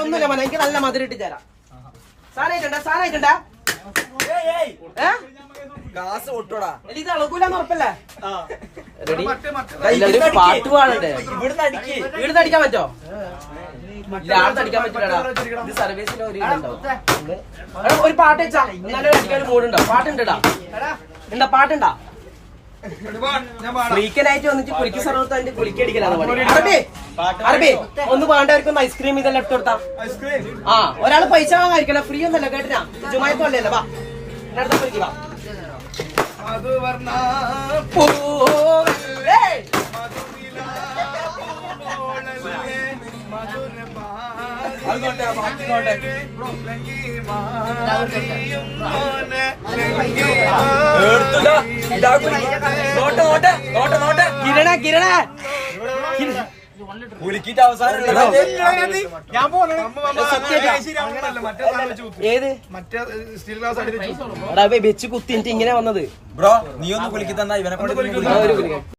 ഒന്നുമില്ല മോനെ, എനിക്ക് നല്ല മധുരം ഇട്ട് തരാം. സാധനം ഗ്ലാസ് പൊട്ടോടാ. ഇത് അളക്കൂലെന്ന് ഉറപ്പല്ലേ? പാട്ട് പാടണ്ടേ? ഇവിടുന്ന് അടിക്കാൻ പറ്റോ? ഇല്ലാതെ അടിക്കാൻ പറ്റില്ലടാ. ഇത് സർവീസിന് ഒരു ഒരു പാട്ട് വെച്ചാ നല്ലൊരു അടിക്കാൻ ഒരു മൂടുണ്ടോ? പാട്ടുണ്ടാ? എന്താ പാട്ടുണ്ടാ? ഫ്രീക്കനായിട്ട് വന്നിട്ട് കുളിക്ക് സർവത്ത് കുളിക്കടിക്കലാണ്. അറബി ഒന്ന് വേണ്ടവർക്കൊന്ന് ഐസ്ക്രീം ഇതെല്ലാം എടുത്തു കൊടുത്താ. ആ ഒരാള് പൈസ വാങ്ങാതിരിക്കല, ഫ്രീ ഒന്നല്ല കേട്ടിനാ. ജുമായത്തോള്ളല്ലേ? വാ അടുത്ത കുളിക്കുക. കിരണ കുലുക്കിട്ട് അവസാനം ഏത് വെച്ച് കുത്തിട്ട് ഇങ്ങനെ വന്നത്? ബ്രോ നീ ഒന്ന് കുലുക്കി തന്നാ ഇവനെ കൊണ്ട്